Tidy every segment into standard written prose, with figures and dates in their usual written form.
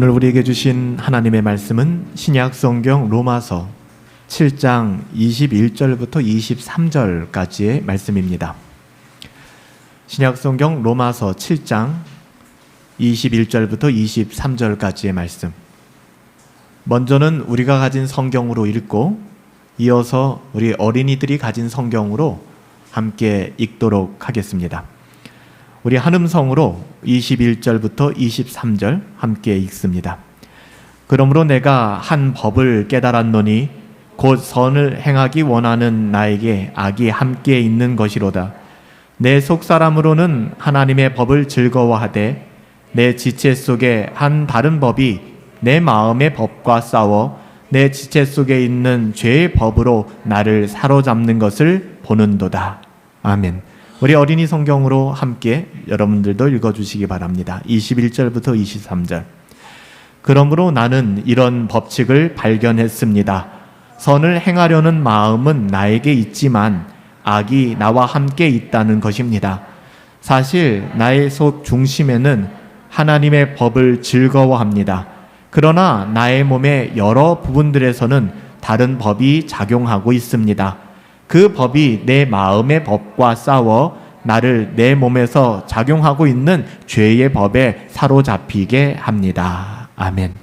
오늘 우리에게 주신 하나님의 말씀은 신약 성경 로마서 7장 21절부터 23절까지의 말씀입니다. 신약 성경 로마서 7장 21절부터 23절까지의 말씀. 먼저는 우리가 가진 성경으로 읽고 이어서 우리 어린이들이 가진 성경으로 함께 읽도록 하겠습니다. 우리 한음성으로 21절부터 23절 함께 읽습니다. 그러므로 내가 한 법을 깨달았노니 곧 선을 행하기 원하는 나에게 악이 함께 있는 것이로다. 내 속사람으로는 하나님의 법을 즐거워하되 내 지체 속에 한 다른 법이 내 마음의 법과 싸워 내 지체 속에 있는 죄의 법으로 나를 사로잡는 것을 보는도다. 아멘. 우리 어린이 성경으로 함께 여러분들도 읽어주시기 바랍니다. 21절부터 23절. 그러므로 나는 이런 법칙을 발견했습니다. 선을 행하려는 마음은 나에게 있지만 악이 나와 함께 있다는 것입니다. 사실 나의 속 중심에는 하나님의 법을 즐거워합니다. 그러나 나의 몸의 여러 부분들에서는 다른 법이 작용하고 있습니다. 그 법이 내 마음의 법과 싸워 나를 내 몸에서 작용하고 있는 죄의 법에 사로잡히게 합니다. 아멘.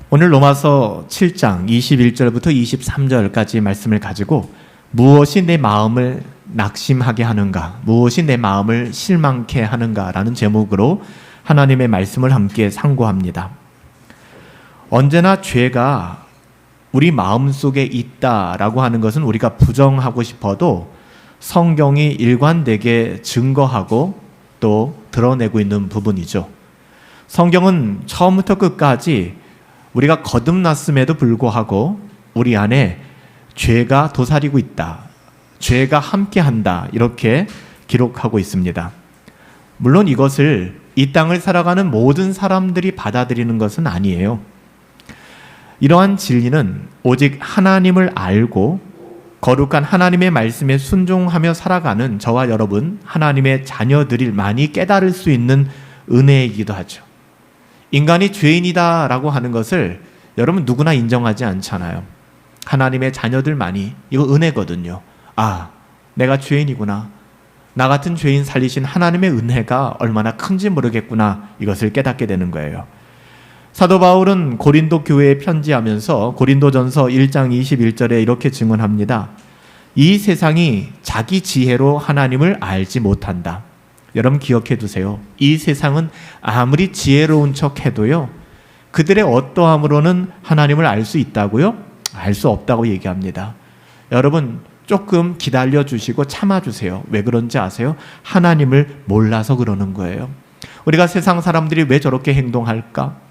오늘 로마서 7장 21절부터 23절까지 말씀을 가지고 무엇이 내 마음을 낙심하게 하는가, 무엇이 내 마음을 실망케 하는가라는 제목으로 하나님의 말씀을 함께 상고합니다. 언제나 죄가 우리 마음속에 있다라고 하는 것은 우리가 부정하고 싶어도 성경이 일관되게 증거하고 또 드러내고 있는 부분이죠. 성경은 처음부터 끝까지 우리가 거듭났음에도 불구하고 우리 안에 죄가 도사리고 있다, 죄가 함께한다, 이렇게 기록하고 있습니다. 물론 이것을 이 땅을 살아가는 모든 사람들이 받아들이는 것은 아니에요. 이러한 진리는 오직 하나님을 알고 거룩한 하나님의 말씀에 순종하며 살아가는 저와 여러분, 하나님의 자녀들이 많이 깨달을 수 있는 은혜이기도 하죠. 인간이 죄인이다라고 하는 것을 여러분 누구나 인정하지 않잖아요. 하나님의 자녀들만이, 이거 은혜거든요. 아, 내가 죄인이구나. 나 같은 죄인 살리신 하나님의 은혜가 얼마나 큰지 모르겠구나. 이것을 깨닫게 되는 거예요. 사도 바울은 고린도 교회에 편지하면서 고린도전서 1장 21절에 이렇게 증언합니다. 이 세상이 자기 지혜로 하나님을 알지 못한다. 여러분 기억해 두세요. 이 세상은 아무리 지혜로운 척 해도요, 그들의 어떠함으로는 하나님을 알 수 있다고요? 알 수 없다고 얘기합니다. 여러분 조금 기다려주시고 참아주세요. 왜 그런지 아세요? 하나님을 몰라서 그러는 거예요. 우리가 세상 사람들이 왜 저렇게 행동할까?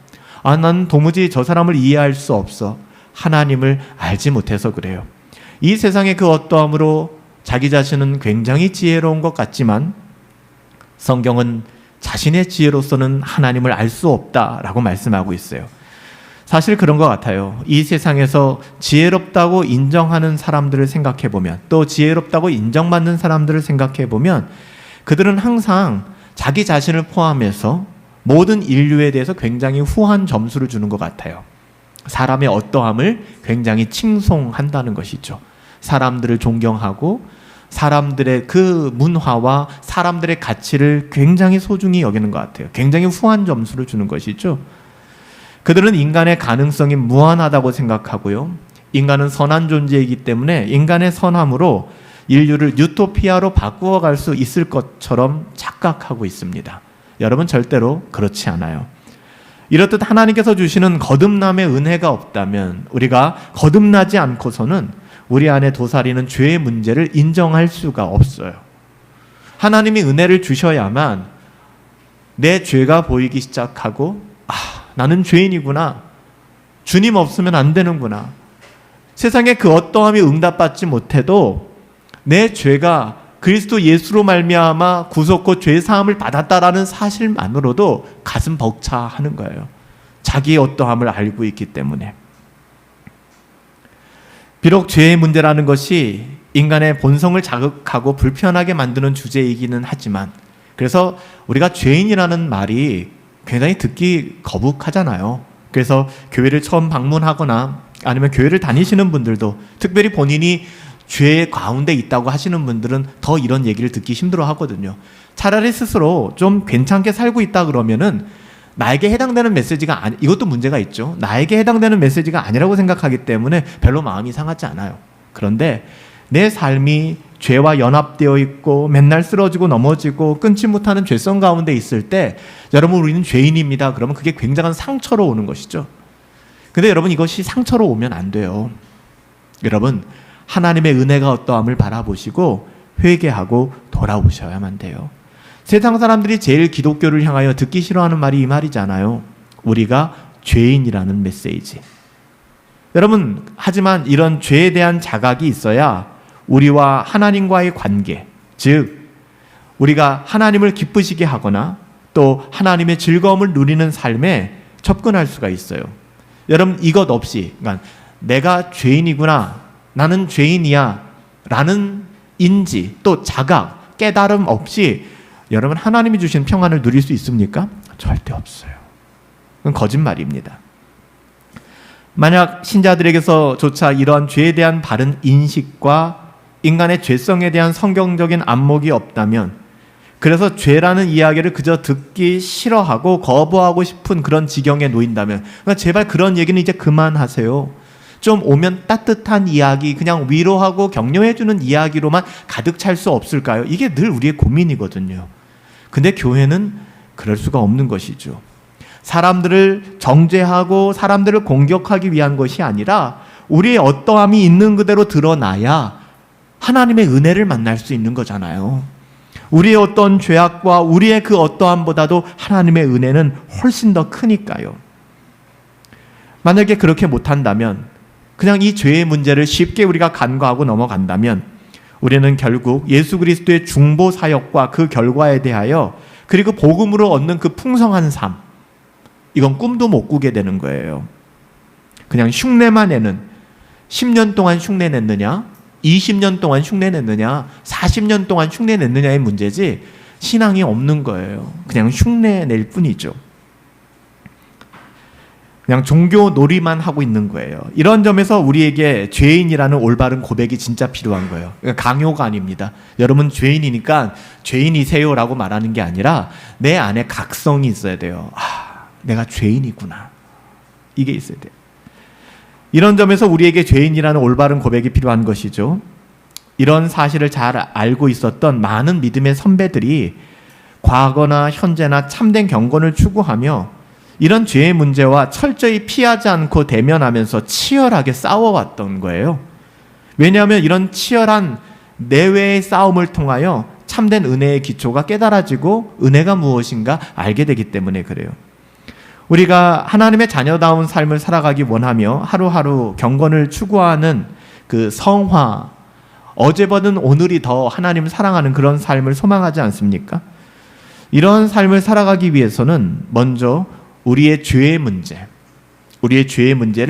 아, 난 도무지 저 사람을 이해할 수 없어. 하나님을 알지 못해서 그래요. 이 세상의 그 어떠함으로 자기 자신은 굉장히 지혜로운 것 같지만 성경은 자신의 지혜로서는 하나님을 알 수 없다라고 말씀하고 있어요. 사실 그런 것 같아요. 이 세상에서 지혜롭다고 인정하는 사람들을 생각해 보면, 또 지혜롭다고 인정받는 사람들을 생각해 보면 그들은 항상 자기 자신을 포함해서 모든 인류에 대해서 굉장히 후한 점수를 주는 것 같아요. 사람의 어떠함을 굉장히 칭송한다는 것이죠. 사람들을 존경하고 사람들의 그 문화와 사람들의 가치를 굉장히 소중히 여기는 것 같아요. 굉장히 후한 점수를 주는 것이죠. 그들은 인간의 가능성이 무한하다고 생각하고요. 인간은 선한 존재이기 때문에 인간의 선함으로 인류를 유토피아로 바꾸어 갈 수 있을 것처럼 착각하고 있습니다. 여러분 절대로 그렇지 않아요. 이렇듯 하나님께서 주시는 거듭남의 은혜가 없다면, 우리가 거듭나지 않고서는 우리 안에 도사리는 죄의 문제를 인정할 수가 없어요. 하나님이 은혜를 주셔야만 내 죄가 보이기 시작하고, 아, 나는 죄인이구나. 주님 없으면 안 되는구나. 세상에 그 어떠함이 응답받지 못해도 내 죄가 그리스도 예수로 말미암아 구속고 죄 사함을 받았다라는 사실만으로도 가슴 벅차하는 거예요. 자기의 어떠함을 알고 있기 때문에. 비록 죄의 문제라는 것이 인간의 본성을 자극하고 불편하게 만드는 주제이기는 하지만, 그래서 우리가 죄인이라는 말이 굉장히 듣기 거북하잖아요. 그래서 교회를 처음 방문하거나 아니면 교회를 다니시는 분들도 특별히 본인이 죄 가운데 있다고 하시는 분들은 더 이런 얘기를 듣기 힘들어 하거든요. 차라리 스스로 좀 괜찮게 살고 있다 그러면은 나에게 해당되는 메시지가 이것도 문제가 있죠. 나에게 해당되는 메시지가 아니라고 생각하기 때문에 별로 마음이 상하지 않아요. 그런데 내 삶이 죄와 연합되어 있고 맨날 쓰러지고 넘어지고 끊지 못하는 죄성 가운데 있을 때 여러분 우리는 죄인입니다. 그러면 그게 굉장한 상처로 오는 것이죠. 근데 여러분 이것이 상처로 오면 안 돼요. 여러분 하나님의 은혜가 어떠함을 바라보시고 회개하고 돌아오셔야만 돼요. 세상 사람들이 제일 기독교를 향하여 듣기 싫어하는 말이 이 말이잖아요. 우리가 죄인이라는 메시지. 여러분 하지만 이런 죄에 대한 자각이 있어야 우리와 하나님과의 관계, 즉 우리가 하나님을 기쁘시게 하거나 또 하나님의 즐거움을 누리는 삶에 접근할 수가 있어요. 여러분 이것 없이 그러니까 내가 죄인이구나, 나는 죄인이야 라는 인지 또 자각, 깨달음 없이 여러분 하나님이 주신 평안을 누릴 수 있습니까? 절대 없어요. 그건 거짓말입니다. 만약 신자들에게서조차 이러한 죄에 대한 바른 인식과 인간의 죄성에 대한 성경적인 안목이 없다면, 그래서 죄라는 이야기를 그저 듣기 싫어하고 거부하고 싶은 그런 지경에 놓인다면, 그러니까 제발 그런 얘기는 이제 그만하세요. 좀 오면 따뜻한 이야기, 그냥 위로하고 격려해주는 이야기로만 가득 찰 수 없을까요? 이게 늘 우리의 고민이거든요. 근데 교회는 그럴 수가 없는 것이죠. 사람들을 정죄하고 사람들을 공격하기 위한 것이 아니라 우리의 어떠함이 있는 그대로 드러나야 하나님의 은혜를 만날 수 있는 거잖아요. 우리의 어떤 죄악과 우리의 그 어떠함보다도 하나님의 은혜는 훨씬 더 크니까요. 만약에 그렇게 못한다면, 그냥 이 죄의 문제를 쉽게 우리가 간과하고 넘어간다면 우리는 결국 예수 그리스도의 중보 사역과 그 결과에 대하여 그리고 복음으로 얻는 그 풍성한 삶, 이건 꿈도 못 꾸게 되는 거예요. 그냥 흉내만 내는, 10년 동안 흉내 냈느냐, 20년 동안 흉내 냈느냐, 40년 동안 흉내 냈느냐의 문제지 신앙이 없는 거예요. 그냥 흉내 낼 뿐이죠. 그냥 종교 놀이만 하고 있는 거예요. 이런 점에서 우리에게 죄인이라는 올바른 고백이 진짜 필요한 거예요. 그러니까 강요가 아닙니다. 여러분 죄인이니까 죄인이세요라고 말하는 게 아니라 내 안에 각성이 있어야 돼요. 내가 죄인이구나. 이게 있어야 돼요. 이런 점에서 우리에게 죄인이라는 올바른 고백이 필요한 것이죠. 이런 사실을 잘 알고 있었던 많은 믿음의 선배들이 과거나 현재나 참된 경건을 추구하며 이런 죄의 문제와 철저히 피하지 않고 대면하면서 치열하게 싸워왔던 거예요. 왜냐하면 이런 치열한 내외의 싸움을 통하여 참된 은혜의 기초가 깨달아지고 은혜가 무엇인가 알게 되기 때문에 그래요. 우리가 하나님의 자녀다운 삶을 살아가기 원하며 하루하루 경건을 추구하는 그 성화, 어제보다는 오늘이 더 하나님을 사랑하는 그런 삶을 소망하지 않습니까? 이런 삶을 살아가기 위해서는 먼저 우리의 죄의 문제를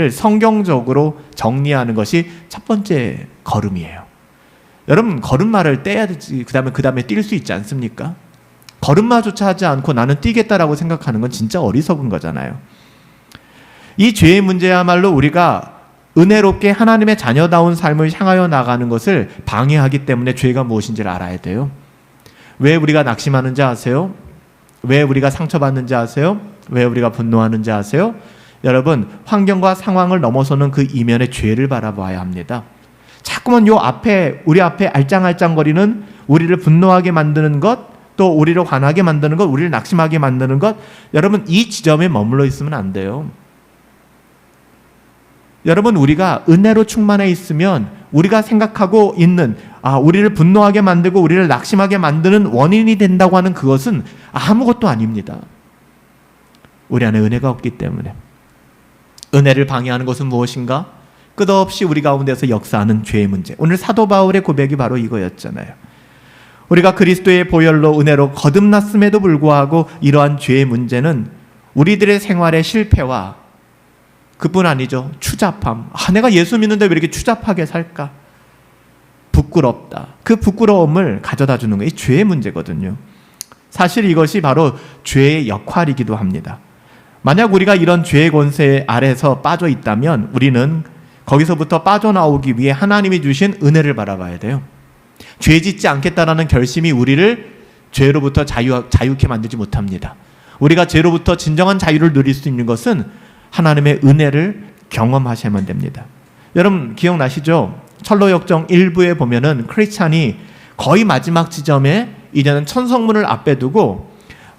성경적으로 정리하는 것이 첫 번째 걸음이에요. 여러분 걸음마를 떼야 되지, 그 다음에 뛸 수 있지 않습니까? 걸음마조차 하지 않고 나는 뛰겠다라고 생각하는 건 진짜 어리석은 거잖아요. 이 죄의 문제야말로 우리가 은혜롭게 하나님의 자녀다운 삶을 향하여 나가는 것을 방해하기 때문에 죄가 무엇인지를 알아야 돼요. 왜 우리가 낙심하는지 아세요? 왜 우리가 상처받는지 아세요? 왜 우리가 분노하는지 아세요? 여러분 환경과 상황을 넘어서는 그 이면의 죄를 바라봐야 합니다. 자꾸만 우리 앞에 알짱알짱거리는 우리를 분노하게 만드는 것, 또 우리를 화나게 만드는 것, 우리를 낙심하게 만드는 것, 여러분 이 지점에 머물러 있으면 안 돼요. 여러분 우리가 은혜로 충만해 있으면 우리가 생각하고 있는 우리를 분노하게 만들고 우리를 낙심하게 만드는 원인이 된다고 하는 그것은 아무것도 아닙니다. 우리 안에 은혜가 없기 때문에. 은혜를 방해하는 것은 무엇인가? 끝없이 우리 가운데서 역사하는 죄의 문제. 오늘 사도 바울의 고백이 바로 이거였잖아요. 우리가 그리스도의 보혈로 은혜로 거듭났음에도 불구하고 이러한 죄의 문제는 우리들의 생활의 실패와 그뿐 아니죠. 추잡함. 내가 예수 믿는데 왜 이렇게 추잡하게 살까? 부끄럽다. 그 부끄러움을 가져다 주는 게 이 죄의 문제거든요. 사실 이것이 바로 죄의 역할이기도 합니다. 만약 우리가 이런 죄의 권세 아래서 빠져 있다면 우리는 거기서부터 빠져나오기 위해 하나님이 주신 은혜를 바라봐야 돼요. 죄 짓지 않겠다라는 결심이 우리를 죄로부터 자유케 만들지 못합니다. 우리가 죄로부터 진정한 자유를 누릴 수 있는 것은 하나님의 은혜를 경험하셔야만 됩니다. 여러분 기억나시죠? 철로역정 1부에 보면은 크리스찬이 거의 마지막 지점에 이제는 천성문을 앞에 두고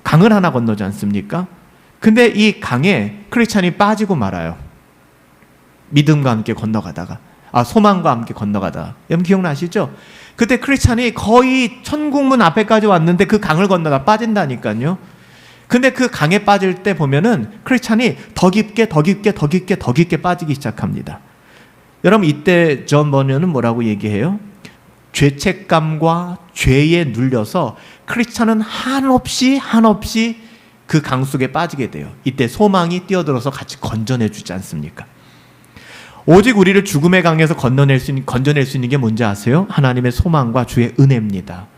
강을 하나 건너지 않습니까? 근데 이 강에 크리스찬이 빠지고 말아요. 믿음과 함께 건너가다가 소망과 함께 건너가다가. 여러분 기억나시죠? 그때 크리스찬이 거의 천국문 앞에까지 왔는데 그 강을 건너가 빠진다니까요. 근데 그 강에 빠질 때 보면은 크리스찬이 더 깊게 빠지기 시작합니다. 여러분 이때 존 버녀는 뭐라고 얘기해요? 죄책감과 죄에 눌려서 크리스찬은 한없이 그 강 속에 빠지게 돼요. 이때 소망이 뛰어들어서 같이 건져내 주지 않습니까? 오직 우리를 죽음의 강에서 건져낼 수 있는 게 뭔지 아세요? 하나님의 소망과 주의 은혜입니다.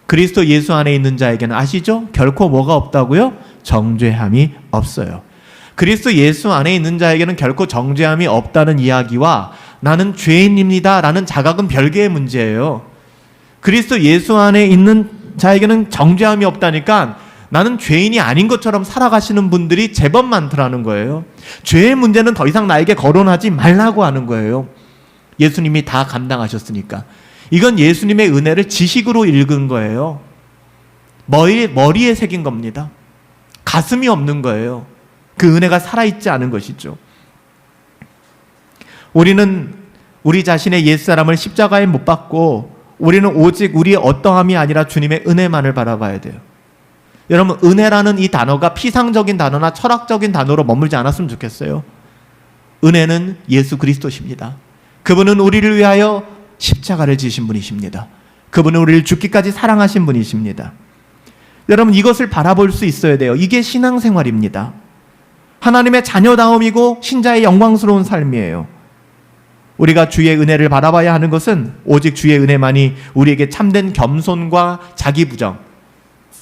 그리스도 예수 안에 있는 자에게는 아시죠? 결코 뭐가 없다고요? 정죄함이 없어요. 그리스도 예수 안에 있는 자에게는 결코 정죄함이 없다는 이야기와 나는 죄인입니다 라는 자각은 별개의 문제예요. 그리스도 예수 안에 있는 자에게는 정죄함이 없다니까 나는 죄인이 아닌 것처럼 살아가시는 분들이 제법 많더라는 거예요. 죄의 문제는 더 이상 나에게 거론하지 말라고 하는 거예요. 예수님이 다 감당하셨으니까. 이건 예수님의 은혜를 지식으로 읽은 거예요. 머리에 새긴 겁니다. 가슴이 없는 거예요. 그 은혜가 살아있지 않은 것이죠. 우리는 우리 자신의 옛사람을 십자가에 못 박고 우리는 오직 우리의 어떠함이 아니라 주님의 은혜만을 바라봐야 돼요. 여러분 은혜라는 이 단어가 피상적인 단어나 철학적인 단어로 머물지 않았으면 좋겠어요. 은혜는 예수 그리스도십니다. 그분은 우리를 위하여 십자가를 지신 분이십니다. 그분은 우리를 죽기까지 사랑하신 분이십니다. 여러분 이것을 바라볼 수 있어야 돼요. 이게 신앙생활입니다. 하나님의 자녀다움이고 신자의 영광스러운 삶이에요. 우리가 주의 은혜를 바라봐야 하는 것은 오직 주의 은혜만이 우리에게 참된 겸손과 자기부정.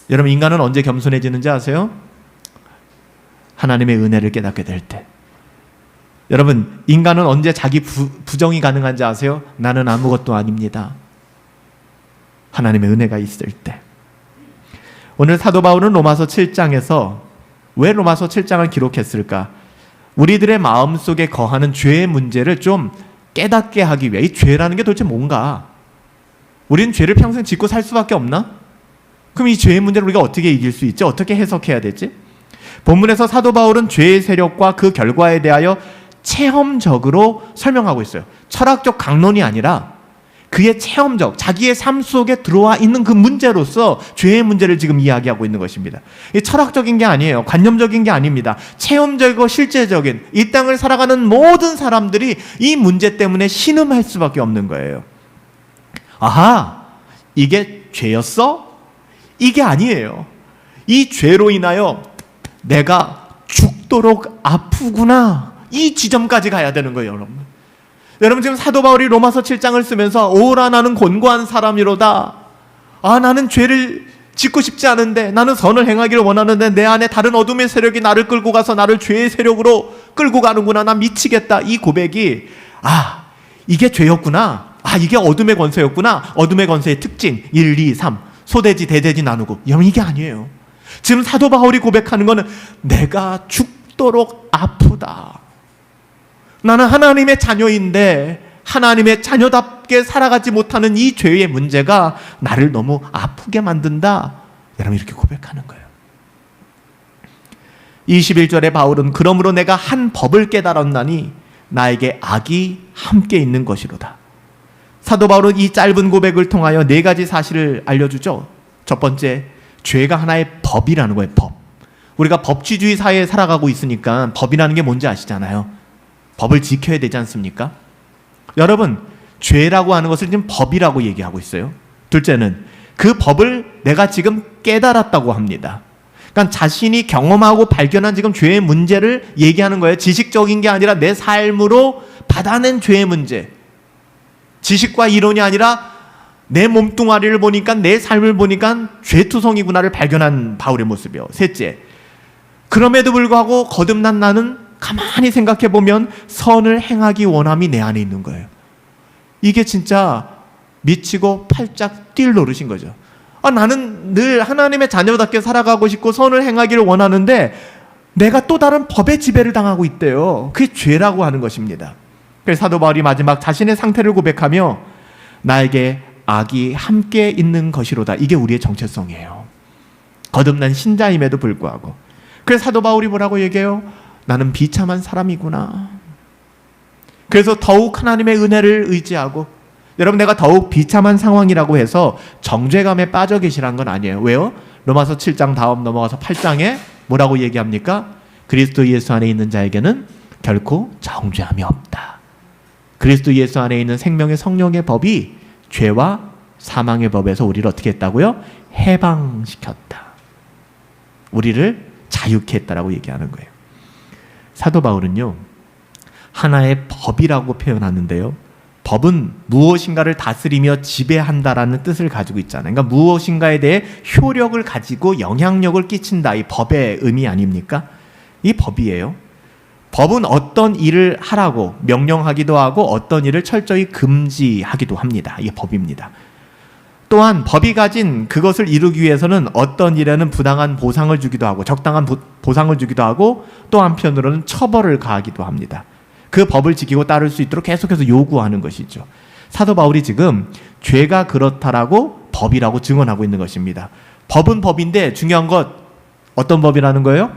여러분 인간은 언제 겸손해지는지 아세요? 하나님의 은혜를 깨닫게 될 때. 여러분 인간은 언제 자기 부정이 가능한지 아세요? 나는 아무것도 아닙니다. 하나님의 은혜가 있을 때. 오늘 사도 바울은 로마서 7장에서 왜 로마서 7장을 기록했을까? 우리들의 마음속에 거하는 죄의 문제를 좀 깨닫게 하기 위해 이 죄라는 게 도대체 뭔가? 우리는 죄를 평생 짓고 살 수밖에 없나? 그럼 이 죄의 문제를 우리가 어떻게 이길 수 있지? 어떻게 해석해야 되지? 본문에서 사도 바울은 죄의 세력과 그 결과에 대하여 체험적으로 설명하고 있어요. 철학적 강론이 아니라 그의 체험적, 자기의 삶 속에 들어와 있는 그 문제로서 죄의 문제를 지금 이야기하고 있는 것입니다. 이 철학적인 게 아니에요. 관념적인 게 아닙니다. 체험적이고 실제적인 이 땅을 살아가는 모든 사람들이 이 문제 때문에 신음할 수밖에 없는 거예요. 아하, 이게 죄였어? 이게 아니에요. 이 죄로 인하여 내가 죽도록 아프구나. 이 지점까지 가야 되는 거예요, 여러분. 여러분 지금 사도 바울이 로마서 7장을 쓰면서 오라 나는 곤고한 사람이로다. 나는 죄를 짓고 싶지 않은데 나는 선을 행하기를 원하는데 내 안에 다른 어둠의 세력이 나를 끌고 가서 나를 죄의 세력으로 끌고 가는구나. 나 미치겠다. 이 고백이 이게 죄였구나. 이게 어둠의 권세였구나. 어둠의 권세의 특징 1, 2, 3 소대지 대대지 나누고. 여러분 이게 아니에요. 지금 사도 바울이 고백하는 거는 내가 죽도록 아프다. 나는 하나님의 자녀인데 하나님의 자녀답게 살아가지 못하는 이 죄의 문제가 나를 너무 아프게 만든다. 여러분 이렇게 고백하는 거예요. 21절에 바울은 그러므로 내가 한 법을 깨달았나니 나에게 악이 함께 있는 것이로다. 사도 바울은 이 짧은 고백을 통하여 4가지 사실을 알려주죠. 첫 번째, 죄가 하나의 법이라는 거예요. 법. 우리가 법치주의 사회에 살아가고 있으니까 법이라는 게 뭔지 아시잖아요. 법을 지켜야 되지 않습니까? 여러분, 죄라고 하는 것을 지금 법이라고 얘기하고 있어요. 둘째는 그 법을 내가 지금 깨달았다고 합니다. 그러니까 자신이 경험하고 발견한 지금 죄의 문제를 얘기하는 거예요. 지식적인 게 아니라 내 삶으로 받아낸 죄의 문제. 지식과 이론이 아니라 내 몸뚱아리를 보니까, 내 삶을 보니까 죄투성이구나를 발견한 바울의 모습이요. 셋째, 그럼에도 불구하고 거듭난 나는 가만히 생각해 보면 선을 행하기 원함이 내 안에 있는 거예요. 이게 진짜 미치고 팔짝 뛸 노릇인 거죠. 나는 늘 하나님의 자녀답게 살아가고 싶고 선을 행하기를 원하는데 내가 또 다른 법의 지배를 당하고 있대요. 그게 죄라고 하는 것입니다. 그래서 사도 바울이 마지막 자신의 상태를 고백하며 나에게 악이 함께 있는 것이로다. 이게 우리의 정체성이에요. 거듭난 신자임에도 불구하고. 그래서 사도 바울이 뭐라고 얘기해요? 나는 비참한 사람이구나. 그래서 더욱 하나님의 은혜를 의지하고, 여러분, 내가 더욱 비참한 상황이라고 해서 정죄감에 빠져 계시라는 건 아니에요. 왜요? 로마서 7장 다음 넘어가서 8장에 뭐라고 얘기합니까? 그리스도 예수 안에 있는 자에게는 결코 정죄함이 없다. 그리스도 예수 안에 있는 생명의 성령의 법이 죄와 사망의 법에서 우리를 어떻게 했다고요? 해방시켰다. 우리를 자유케 했다라고 얘기하는 거예요. 사도 바울은요, 하나의 법이라고 표현하는데요, 법은 무엇인가를 다스리며 지배한다라는 뜻을 가지고 있잖아요. 그러니까 무엇인가에 대해 효력을 가지고 영향력을 끼친다. 이 법의 의미 아닙니까? 이 법이에요. 법은 어떤 일을 하라고 명령하기도 하고 어떤 일을 철저히 금지하기도 합니다. 이게 법입니다. 또한 법이 가진 그것을 이루기 위해서는 어떤 일에는 부당한 보상을 주기도 하고 적당한 보상을 주기도 하고 또 한편으로는 처벌을 가하기도 합니다. 그 법을 지키고 따를 수 있도록 계속해서 요구하는 것이죠. 사도 바울이 지금 죄가 그렇다라고 법이라고 증언하고 있는 것입니다. 법은 법인데 중요한 것 어떤 법이라는 거예요?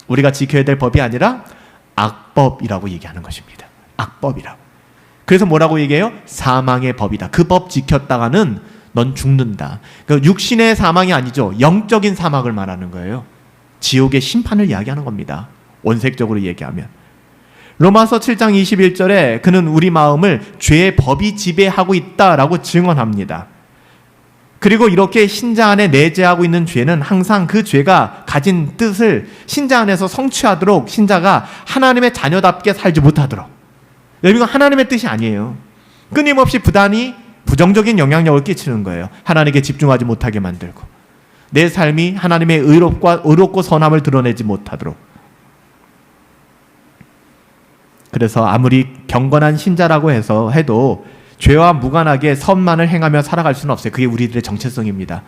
우리가 지켜야 될 법이 아니라 악법이라고 얘기하는 것입니다. 악법이라고. 그래서 뭐라고 얘기해요? 사망의 법이다. 그 법 지켰다가는 넌 죽는다. 그러니까 육신의 사망이 아니죠. 영적인 사망을 말하는 거예요. 지옥의 심판을 이야기하는 겁니다. 원색적으로 얘기하면. 로마서 7장 21절에 그는 우리 마음을 죄의 법이 지배하고 있다라고 증언합니다. 그리고 이렇게 신자 안에 내재하고 있는 죄는 항상 그 죄가 가진 뜻을 신자 안에서 성취하도록 신자가 하나님의 자녀답게 살지 못하도록, 여러분, 하나님의 뜻이 아니에요. 끊임없이 부단히 부정적인 영향력을 끼치는 거예요. 하나님께 집중하지 못하게 만들고 내 삶이 하나님의 의롭고 선함을 드러내지 못하도록. 그래서 아무리 경건한 신자라고 해도 죄와 무관하게 선만을 행하며 살아갈 수는 없어요. 그게 우리들의 정체성입니다.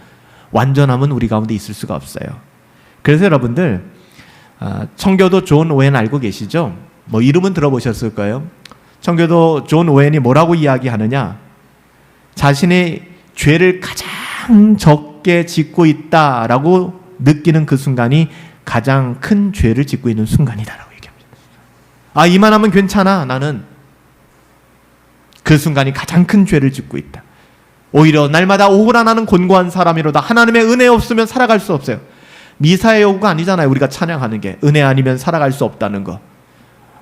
완전함은 우리 가운데 있을 수가 없어요. 그래서 여러분들, 청교도 존 오웬 알고 계시죠? 뭐 이름은 들어보셨을 거예요. 청교도 존 오웬이 뭐라고 이야기하느냐? 자신의 죄를 가장 적게 짓고 있다라고 느끼는 그 순간이 가장 큰 죄를 짓고 있는 순간이다라고 얘기합니다. 이만하면 괜찮아. 나는 그 순간이 가장 큰 죄를 짓고 있다. 오히려 날마다 오호라 나는 곤고한 사람이로다. 하나님의 은혜 없으면 살아갈 수 없어요. 미사의 요구가 아니잖아요. 우리가 찬양하는 게 은혜 아니면 살아갈 수 없다는 거.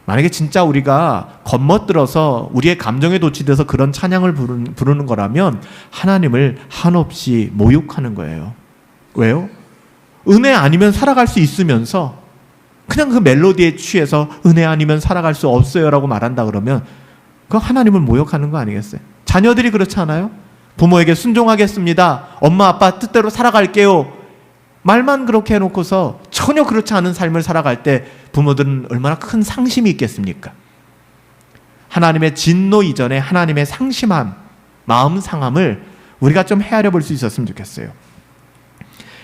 만약에 진짜 우리가 겉멋들어서 우리의 감정에 도취돼서 그런 찬양을 부르는 거라면 하나님을 한없이 모욕하는 거예요. 왜요? 은혜 아니면 살아갈 수 있으면서 그냥 그 멜로디에 취해서 은혜 아니면 살아갈 수 없어요 라고 말한다 그러면 그거 하나님을 모욕하는 거 아니겠어요? 자녀들이 그렇지 않아요? 부모에게 순종하겠습니다. 엄마 아빠 뜻대로 살아갈게요. 말만 그렇게 해놓고서 전혀 그렇지 않은 삶을 살아갈 때 부모들은 얼마나 큰 상심이 있겠습니까? 하나님의 진노 이전에 하나님의 상심함, 마음 상함을 우리가 좀 헤아려 볼 수 있었으면 좋겠어요.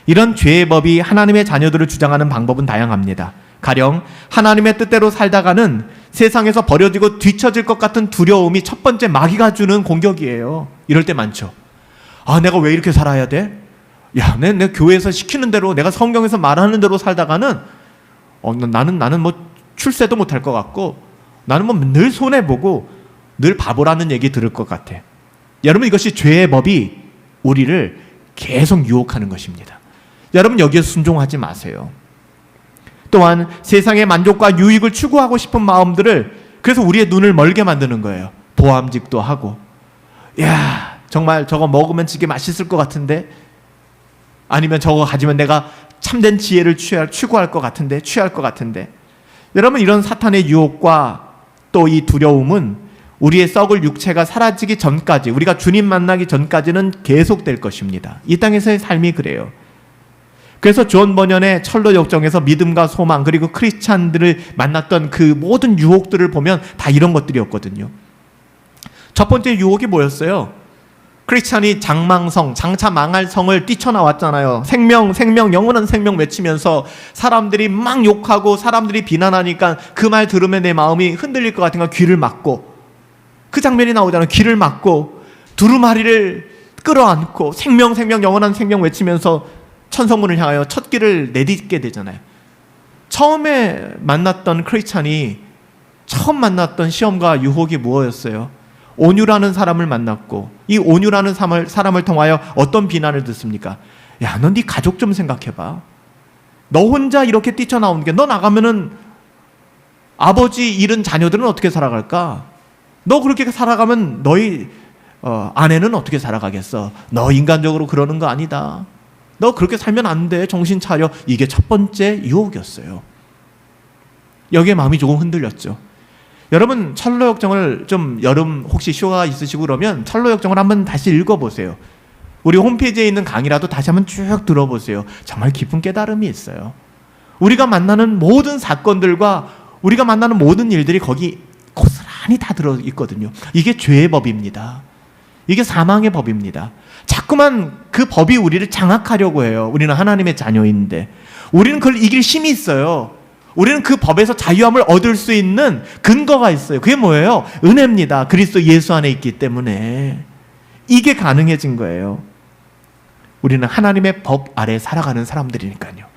이런 죄의 법이 하나님의 자녀들을 주장하는 방법은 다양합니다. 가령 하나님의 뜻대로 살다가는 세상에서 버려지고 뒤처질 것 같은 두려움이 첫 번째 마귀가 주는 공격이에요. 이럴 때 많죠. 내가 왜 이렇게 살아야 돼? 야, 내 교회에서 시키는 대로, 내가 성경에서 말하는 대로 살다가는 나는 뭐 출세도 못할 것 같고 나는 뭐 늘 손해보고 늘 바보라는 얘기 들을 것 같아. 여러분, 이것이 죄의 법이 우리를 계속 유혹하는 것입니다. 여러분, 여기에 순종하지 마세요. 또한 세상의 만족과 유익을 추구하고 싶은 마음들을, 그래서 우리의 눈을 멀게 만드는 거예요. 보암직도 하고, 야, 정말 저거 먹으면 되게 맛있을 것 같은데, 아니면 저거 가지면 내가 참된 지혜를 추구할 것 같은데, 취할 것 같은데. 여러분, 이런 사탄의 유혹과 또 이 두려움은 우리의 썩을 육체가 사라지기 전까지, 우리가 주님 만나기 전까지는 계속될 것입니다. 이 땅에서의 삶이 그래요. 그래서 존 버년의 철로 역정에서 믿음과 소망, 그리고 크리스찬들을 만났던 그 모든 유혹들을 보면 다 이런 것들이었거든요. 첫 번째 유혹이 뭐였어요? 크리스찬이 장망성, 장차 망할 성을 뛰쳐나왔잖아요. 생명, 생명, 영원한 생명 외치면서 사람들이 막 욕하고 사람들이 비난하니까 그 말 들으면 내 마음이 흔들릴 것 같으니까 귀를 막고, 그 장면이 나오잖아요. 귀를 막고 두루마리를 끌어안고 생명, 생명, 영원한 생명 외치면서 천성문을 향하여 첫 길을 내딛게 되잖아요. 처음에 만났던 크리스찬이 처음 만났던 시험과 유혹이 무엇이었어요? 온유라는 사람을 만났고, 이 온유라는 사람을 통하여 어떤 비난을 듣습니까? 야, 넌 네 가족 좀 생각해봐. 너 혼자 이렇게 뛰쳐나오는 게, 너 나가면은 아버지 잃은 자녀들은 어떻게 살아갈까? 너 그렇게 살아가면 너희 아내는 어떻게 살아가겠어? 너 인간적으로 그러는 거 아니다. 너 그렇게 살면 안 돼. 정신 차려. 이게 첫 번째 유혹이었어요. 여기에 마음이 조금 흔들렸죠. 여러분, 철로 역정을 좀 여름 혹시 휴가 있으시고 그러면 철로 역정을 한번 다시 읽어보세요. 우리 홈페이지에 있는 강의라도 다시 한번 쭉 들어보세요. 정말 깊은 깨달음이 있어요. 우리가 만나는 모든 사건들과 우리가 만나는 모든 일들이 거기 고스란히 다 들어있거든요. 이게 죄의 법입니다. 이게 사망의 법입니다. 자꾸만 그 법이 우리를 장악하려고 해요. 우리는 하나님의 자녀인데 우리는 그걸 이길 힘이 있어요. 우리는 그 법에서 자유함을 얻을 수 있는 근거가 있어요. 그게 뭐예요? 은혜입니다. 그리스도 예수 안에 있기 때문에 이게 가능해진 거예요. 우리는 하나님의 법 아래 살아가는 사람들이니까요.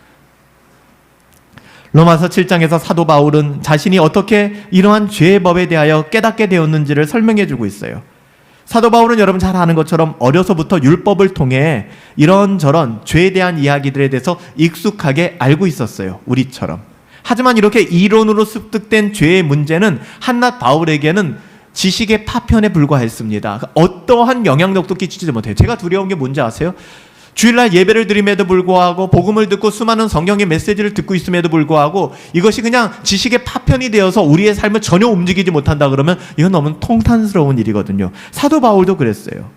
로마서 7장에서 사도 바울은 자신이 어떻게 이러한 죄의 법에 대하여 깨닫게 되었는지를 설명해 주고 있어요. 사도 바울은 여러분 잘 아는 것처럼 어려서부터 율법을 통해 이런저런 죄에 대한 이야기들에 대해서 익숙하게 알고 있었어요. 우리처럼. 하지만 이렇게 이론으로 습득된 죄의 문제는 한낱 바울에게는 지식의 파편에 불과했습니다. 어떠한 영향력도 끼치지 못해요. 제가 두려운 게 뭔지 아세요? 주일날 예배를 드림에도 불구하고 복음을 듣고 수많은 성경의 메시지를 듣고 있음에도 불구하고 이것이 그냥 지식의 파편이 되어서 우리의 삶을 전혀 움직이지 못한다 그러면 이건 너무 통탄스러운 일이거든요. 사도 바울도 그랬어요.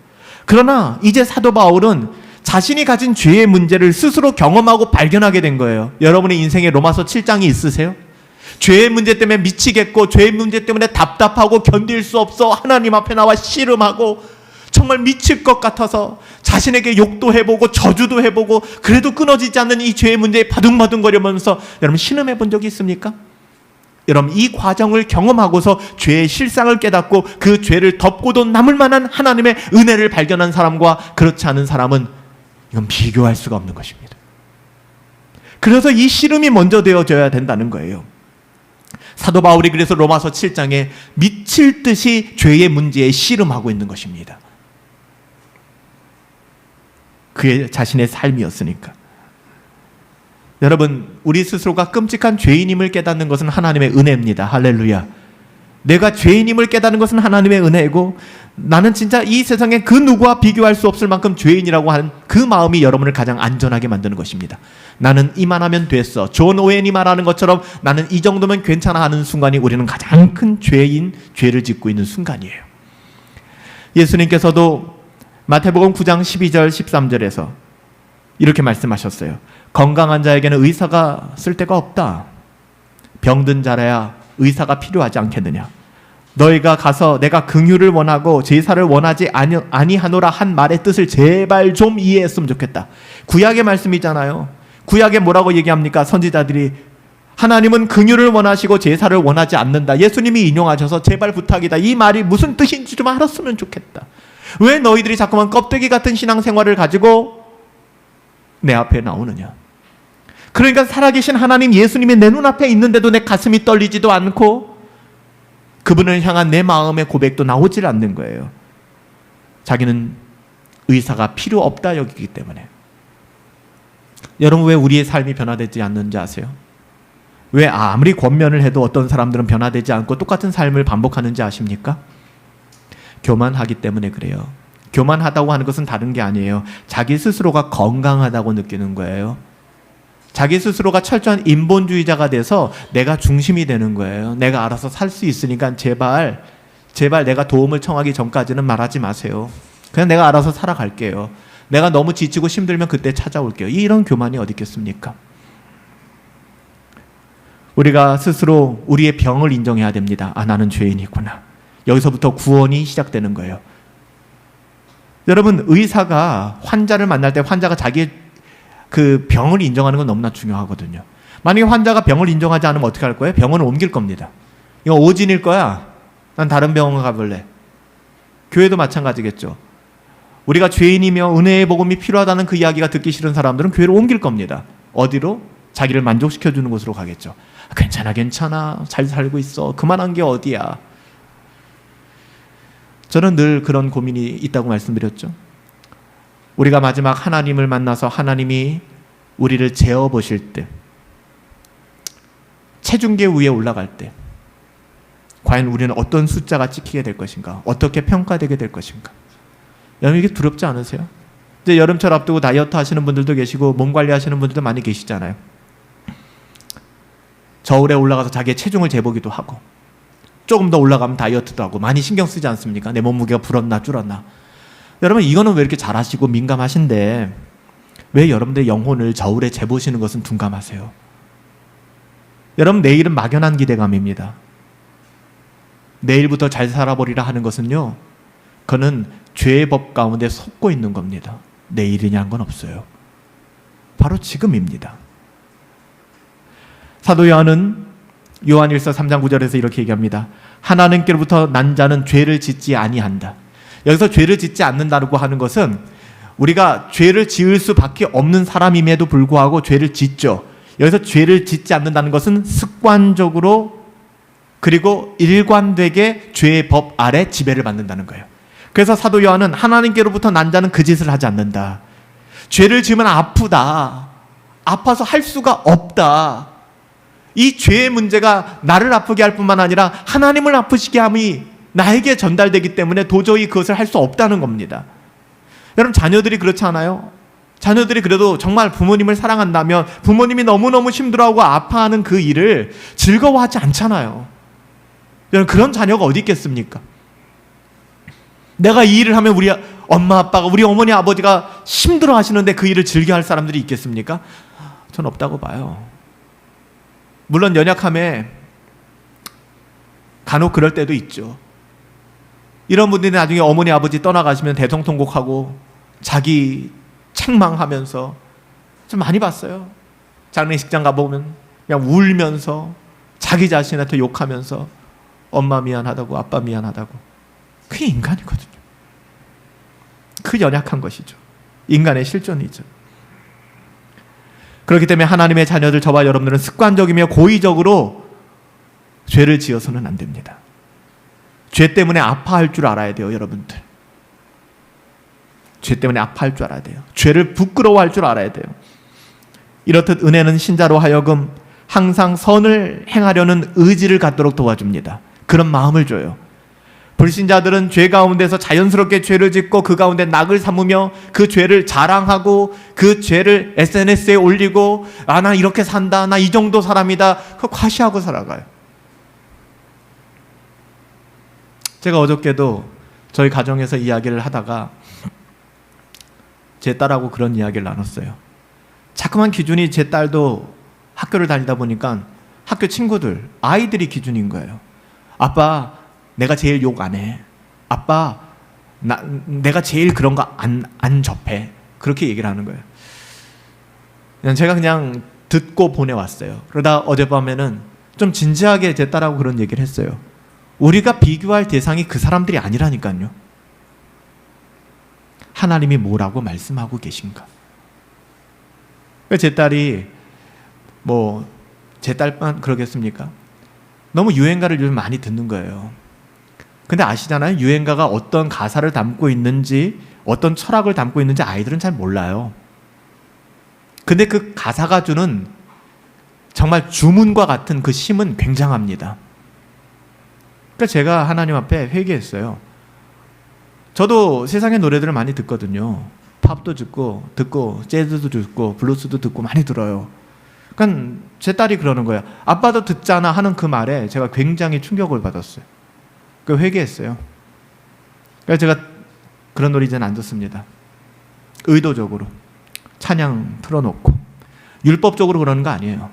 그러나 이제 사도 바울은 자신이 가진 죄의 문제를 스스로 경험하고 발견하게 된 거예요. 여러분의 인생에 로마서 7장이 있으세요? 죄의 문제 때문에 미치겠고 죄의 문제 때문에 답답하고 견딜 수 없어 하나님 앞에 나와 씨름하고 정말 미칠 것 같아서 자신에게 욕도 해보고 저주도 해보고 그래도 끊어지지 않는 이 죄의 문제에 바둥바둥거리면서 여러분 신음해 본 적이 있습니까? 여러분 이 과정을 경험하고서 죄의 실상을 깨닫고 그 죄를 덮고도 남을 만한 하나님의 은혜를 발견한 사람과 그렇지 않은 사람은 이건 비교할 수가 없는 것입니다. 그래서 이 씨름이 먼저 되어져야 된다는 거예요. 사도 바울이 그래서 로마서 7장에 미칠 듯이 죄의 문제에 씨름하고 있는 것입니다. 그의 자신의 삶이었으니까. 여러분, 우리 스스로가 끔찍한 죄인임을 깨닫는 것은 하나님의 은혜입니다. 할렐루야. 내가 죄인임을 깨닫는 것은 하나님의 은혜이고 나는 진짜 이 세상에 그 누구와 비교할 수 없을 만큼 죄인이라고 하는 그 마음이 여러분을 가장 안전하게 만드는 것입니다. 나는 이만하면 됐어. 존 오웬이 말하는 것처럼 나는 이 정도면 괜찮아 하는 순간이 우리는 가장 큰 죄를 짓고 있는 순간이에요. 예수님께서도 마태복음 9장 12절 13절에서 이렇게 말씀하셨어요. 건강한 자에게는 의사가 쓸데가 없다. 병든 자라야 의사가 필요하지 않겠느냐. 너희가 가서 내가 긍휼을 원하고 제사를 원하지 아니하노라 한 말의 뜻을 제발 좀 이해했으면 좋겠다. 구약의 말씀이잖아요. 구약에 뭐라고 얘기합니까? 선지자들이 하나님은 긍휼을 원하시고 제사를 원하지 않는다. 예수님이 인용하셔서 제발 부탁이다. 이 말이 무슨 뜻인지 좀 알았으면 좋겠다. 왜 너희들이 자꾸만 껍데기 같은 신앙생활을 가지고 내 앞에 나오느냐. 그러니까 살아계신 하나님 예수님이 내 눈앞에 있는데도 내 가슴이 떨리지도 않고 그분을 향한 내 마음의 고백도 나오질 않는 거예요. 자기는 의사가 필요 없다 여기기 때문에. 여러분 왜 우리의 삶이 변화되지 않는지 아세요? 왜 아무리 권면을 해도 어떤 사람들은 변화되지 않고 똑같은 삶을 반복하는지 아십니까? 교만하기 때문에 그래요. 교만하다고 하는 것은 다른 게 아니에요. 자기 스스로가 건강하다고 느끼는 거예요. 자기 스스로가 철저한 인본주의자가 돼서 내가 중심이 되는 거예요. 내가 알아서 살 수 있으니까 제발 제발 내가 도움을 청하기 전까지는 말하지 마세요. 그냥 내가 알아서 살아갈게요. 내가 너무 지치고 힘들면 그때 찾아올게요. 이런 교만이 어디 있겠습니까? 우리가 스스로 우리의 병을 인정해야 됩니다. 아, 나는 죄인이구나. 여기서부터 구원이 시작되는 거예요. 여러분, 의사가 환자를 만날 때 환자가 자기의 그 병을 인정하는 건 너무나 중요하거든요. 만약에 환자가 병을 인정하지 않으면 어떻게 할 거예요? 병원을 옮길 겁니다. 이거 오진일 거야. 난 다른 병원 가볼래. 교회도 마찬가지겠죠. 우리가 죄인이며 은혜의 복음이 필요하다는 그 이야기가 듣기 싫은 사람들은 교회를 옮길 겁니다. 어디로? 자기를 만족시켜주는 곳으로 가겠죠. 괜찮아, 괜찮아. 잘 살고 있어. 그만한 게 어디야. 저는 늘 그런 고민이 있다고 말씀드렸죠. 우리가 마지막 하나님을 만나서 하나님이 우리를 재어보실 때, 체중계 위에 올라갈 때 과연 우리는 어떤 숫자가 찍히게 될 것인가? 어떻게 평가되게 될 것인가? 여러분, 이게 두렵지 않으세요? 이제 여름철 앞두고 다이어트 하시는 분들도 계시고 몸 관리하시는 분들도 많이 계시잖아요. 저울에 올라가서 자기의 체중을 재보기도 하고 조금 더 올라가면 다이어트도 하고 많이 신경 쓰지 않습니까? 내 몸무게가 불었나 줄었나. 여러분, 이거는 왜 이렇게 잘하시고 민감하신데 왜 여러분들의 영혼을 저울에 재보시는 것은 둔감하세요? 여러분, 내일은 막연한 기대감입니다. 내일부터 잘 살아버리라 하는 것은요, 그는 죄의 법 가운데 속고 있는 겁니다. 내일이냐는 건 없어요. 바로 지금입니다. 사도 요한은 요한일서 3장 9절에서 이렇게 얘기합니다. 하나님께로부터 난 자는 죄를 짓지 아니한다. 여기서 죄를 짓지 않는다고 하는 것은 우리가 죄를 지을 수밖에 없는 사람임에도 불구하고 죄를 짓죠. 여기서 죄를 짓지 않는다는 것은 습관적으로 그리고 일관되게 죄의 법 아래 지배를 받는다는 거예요. 그래서 사도 요한은 하나님께로부터 난 자는 그 짓을 하지 않는다. 죄를 지으면 아프다. 아파서 할 수가 없다. 이 죄의 문제가 나를 아프게 할 뿐만 아니라 하나님을 아프시게 함이 나에게 전달되기 때문에 도저히 그것을 할 수 없다는 겁니다. 여러분, 자녀들이 그렇지 않아요? 자녀들이 그래도 정말 부모님을 사랑한다면 부모님이 너무너무 힘들어하고 아파하는 그 일을 즐거워하지 않잖아요. 여러분, 그런 자녀가 어디 있겠습니까? 내가 이 일을 하면 우리 엄마 아빠가, 우리 어머니 아버지가 힘들어 하시는데 그 일을 즐겨할 사람들이 있겠습니까? 전 없다고 봐요. 물론 연약함에 간혹 그럴 때도 있죠. 이런 분들이 나중에 어머니 아버지 떠나가시면 대성통곡하고 자기 책망하면서 좀 많이 봤어요. 장례식장 가보면 그냥 울면서 자기 자신한테 욕하면서 엄마 미안하다고, 아빠 미안하다고. 그게 인간이거든요. 그 연약한 것이죠. 인간의 실존이죠. 그렇기 때문에 하나님의 자녀들, 저와 여러분들은 습관적이며 고의적으로 죄를 지어서는 안 됩니다. 죄 때문에 아파할 줄 알아야 돼요, 여러분들. 죄 때문에 아파할 줄 알아야 돼요. 죄를 부끄러워할 줄 알아야 돼요. 이렇듯 은혜는 신자로 하여금 항상 선을 행하려는 의지를 갖도록 도와줍니다. 그런 마음을 줘요. 불신자들은 죄 가운데서 자연스럽게 죄를 짓고 그 가운데 낙을 삼으며 그 죄를 자랑하고 그 죄를 SNS에 올리고, 아, 나 이렇게 산다, 나 이 정도 사람이다, 그거 과시하고 살아가요. 제가 어저께도 저희 가정에서 이야기를 하다가 제 딸하고 그런 이야기를 나눴어요. 자꾸만 기준이 제 딸도 학교를 다니다 보니까 학교 친구들, 아이들이 기준인 거예요. 아빠, 내가 제일 욕 안 해. 아빠, 내가 제일 그런 거 안 접해. 그렇게 얘기를 하는 거예요. 제가 그냥 듣고 보내왔어요. 그러다 어젯밤에는 좀 진지하게 제 딸하고 그런 얘기를 했어요. 우리가 비교할 대상이 그 사람들이 아니라니까요. 하나님이 뭐라고 말씀하고 계신가? 제 딸이 제 딸만 그러겠습니까? 너무 유행가를 요즘 많이 듣는 거예요. 근데 아시잖아요? 유행가가 어떤 가사를 담고 있는지, 어떤 철학을 담고 있는지 아이들은 잘 몰라요. 근데 그 가사가 주는 정말 주문과 같은 그 힘은 굉장합니다. 그러니까 제가 하나님 앞에 회개했어요. 저도 세상의 노래들을 많이 듣거든요. 팝도 듣고 재즈도 듣고 블루스도 듣고 많이 들어요. 그러니까 제 딸이 그러는 거예요. 아빠도 듣잖아 하는 그 말에 제가 굉장히 충격을 받았어요. 회개했어요. 그래서 제가 그런 노래 이제는 안 듣습니다. 의도적으로 찬양 틀어놓고 율법적으로 그러는 거 아니에요.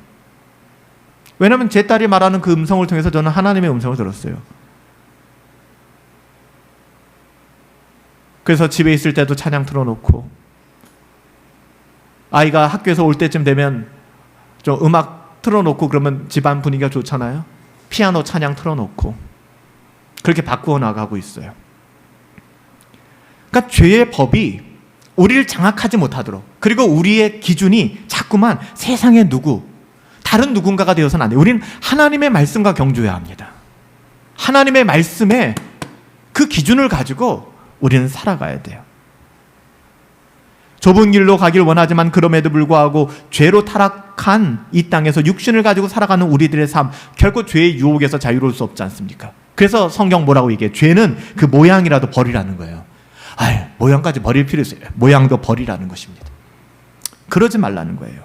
왜냐하면 제 딸이 말하는 그 음성을 통해서 저는 하나님의 음성을 들었어요. 그래서 집에 있을 때도 찬양 틀어놓고, 아이가 학교에서 올 때쯤 되면 좀 음악 틀어놓고 그러면 집안 분위기가 좋잖아요. 피아노 찬양 틀어놓고 그렇게 바꾸어 나가고 있어요. 그러니까 죄의 법이 우리를 장악하지 못하도록, 그리고 우리의 기준이 자꾸만 세상의 누구, 다른 누군가가 되어서는 안 돼요. 우리는 하나님의 말씀과 경주해야 합니다. 하나님의 말씀에 그 기준을 가지고 우리는 살아가야 돼요. 좁은 길로 가길 원하지만 그럼에도 불구하고 죄로 타락한 이 땅에서 육신을 가지고 살아가는 우리들의 삶, 결코 죄의 유혹에서 자유로울 수 없지 않습니까? 그래서 성경 뭐라고 얘기해요? 죄는 그 모양이라도 버리라는 거예요. 모양까지 버릴 필요 있어요. 모양도 버리라는 것입니다. 그러지 말라는 거예요.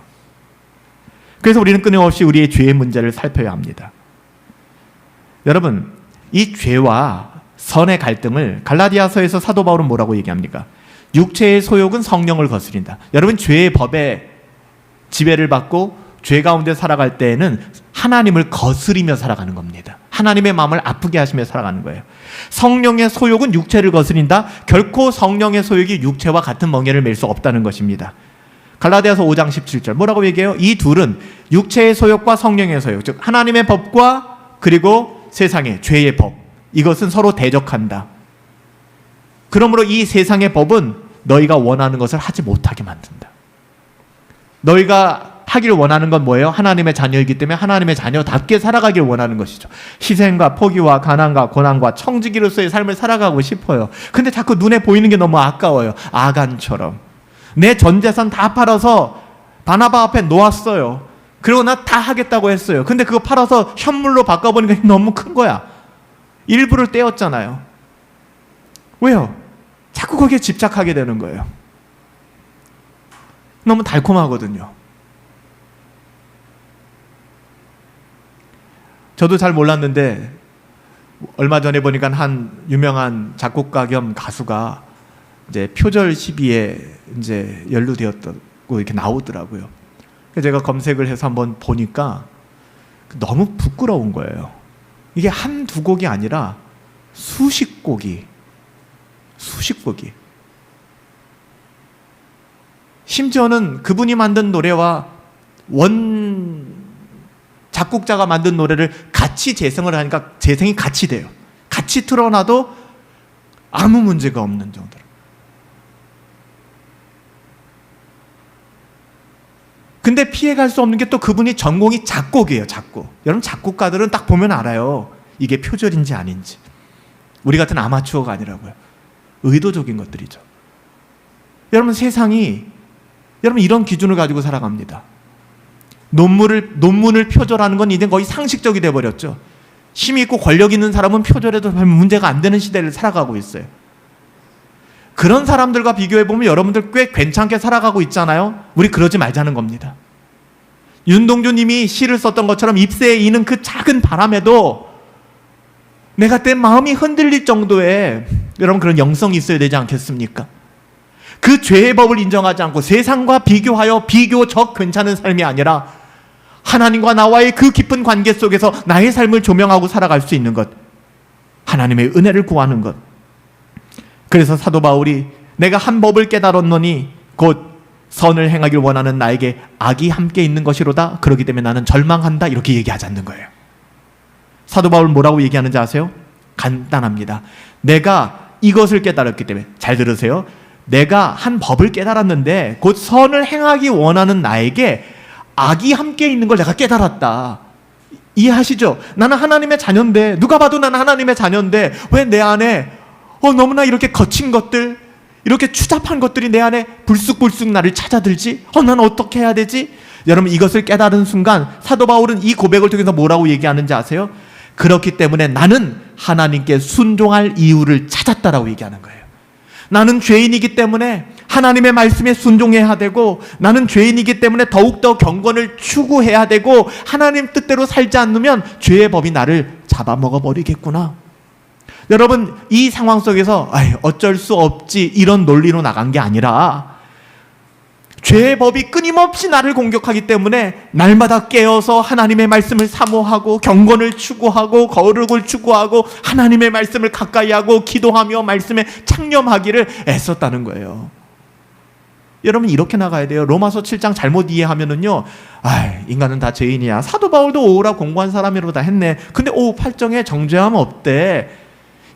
그래서 우리는 끊임없이 우리의 죄의 문제를 살펴야 합니다. 여러분, 이 죄와 선의 갈등을 갈라디아서에서 사도 바울은 뭐라고 얘기합니까? 육체의 소욕은 성령을 거스린다. 여러분, 죄의 법에 지배를 받고 죄 가운데 살아갈 때에는 하나님을 거스리며 살아가는 겁니다. 하나님의 마음을 아프게 하시며 살아가는 거예요. 성령의 소욕은 육체를 거스린다. 결코 성령의 소욕이 육체와 같은 멍에를 맬 수 없다는 것입니다. 갈라디아서 5장 17절 뭐라고 얘기해요? 이 둘은 육체의 소욕과 성령의 소욕, 즉 하나님의 법과 그리고 세상의 죄의 법, 이것은 서로 대적한다. 그러므로 이 세상의 법은 너희가 원하는 것을 하지 못하게 만든다. 너희가 하길 원하는 건 뭐예요? 하나님의 자녀이기 때문에 하나님의 자녀답게 살아가길 원하는 것이죠. 희생과 포기와 가난과 고난과 청지기로서의 삶을 살아가고 싶어요. 근데 자꾸 눈에 보이는 게 너무 아까워요. 아간처럼 내 전 재산 다 팔아서 바나바 앞에 놓았어요. 그리고 나 다 하겠다고 했어요. 근데 그거 팔아서 현물로 바꿔보니까 너무 큰 거야. 일부를 떼었잖아요. 왜요? 자꾸 거기에 집착하게 되는 거예요. 너무 달콤하거든요. 저도 잘 몰랐는데 얼마 전에 보니까 한 유명한 작곡가 겸 가수가 이제 표절 시비에 이제 연루되었다고 이렇게 나오더라고요. 그래서 제가 검색을 해서 한번 보니까 너무 부끄러운 거예요. 이게 한두 곡이 아니라 수십 곡이. 심지어는 그분이 만든 노래와 원 작곡자가 만든 노래를 같이 재생을 하니까 재생이 같이 돼요. 같이 틀어놔도 아무 문제가 없는 정도로. 근데 피해갈 수 없는 게 또 그분이 전공이 작곡이에요. 작곡. 여러분, 작곡가들은 딱 보면 알아요. 이게 표절인지 아닌지. 우리 같은 아마추어가 아니라고요. 의도적인 것들이죠. 여러분, 세상이 여러분 이런 기준을 가지고 살아갑니다. 논문을 표절하는 건 이제 거의 상식적이 돼버렸죠. 힘이 있고 권력 있는 사람은 표절해도 별 문제가 안 되는 시대를 살아가고 있어요. 그런 사람들과 비교해보면 여러분들 꽤 괜찮게 살아가고 있잖아요. 우리 그러지 말자는 겁니다. 윤동주 님이 시를 썼던 것처럼 잎새에 이는 그 작은 바람에도 내가 때 마음이 흔들릴 정도의 여러분 그런 영성이 있어야 되지 않겠습니까? 그 죄의 법을 인정하지 않고 세상과 비교하여 비교적 괜찮은 삶이 아니라 하나님과 나와의 그 깊은 관계 속에서 나의 삶을 조명하고 살아갈 수 있는 것, 하나님의 은혜를 구하는 것. 그래서 사도 바울이 내가 한 법을 깨달았노니 곧 선을 행하길 원하는 나에게 악이 함께 있는 것이로다. 그렇기 때문에 나는 절망한다. 이렇게 얘기하지 않는 거예요. 사도 바울은 뭐라고 얘기하는지 아세요? 간단합니다. 내가 이것을 깨달았기 때문에, 잘 들으세요. 내가 한 법을 깨달았는데 곧 선을 행하기 원하는 나에게 악이 함께 있는 걸 내가 깨달았다. 이해하시죠? 나는 하나님의 자녀인데, 누가 봐도 나는 하나님의 자녀인데 왜 내 안에 너무나 이렇게 거친 것들, 이렇게 추잡한 것들이 내 안에 불쑥불쑥 나를 찾아들지? 난 어떻게 해야 되지? 여러분, 이것을 깨달은 순간 사도 바울은 이 고백을 통해서 뭐라고 얘기하는지 아세요? 그렇기 때문에 나는 하나님께 순종할 이유를 찾았다라고 얘기하는 거예요. 나는 죄인이기 때문에 하나님의 말씀에 순종해야 되고, 나는 죄인이기 때문에 더욱더 경건을 추구해야 되고, 하나님 뜻대로 살지 않으면 죄의 법이 나를 잡아먹어 버리겠구나. 여러분, 이 상황 속에서 어쩔 수 없지 이런 논리로 나간 게 아니라 죄의 법이 끊임없이 나를 공격하기 때문에 날마다 깨어서 하나님의 말씀을 사모하고 경건을 추구하고 거룩을 추구하고 하나님의 말씀을 가까이 하고 기도하며 말씀에 창념하기를 애썼다는 거예요. 여러분, 이렇게 나가야 돼요. 로마서 7장 잘못 이해하면은요, 인간은 다 죄인이야. 사도 바울도 오라 공부한 사람이라고 다 했네. 근데 8정에 정죄함 없대.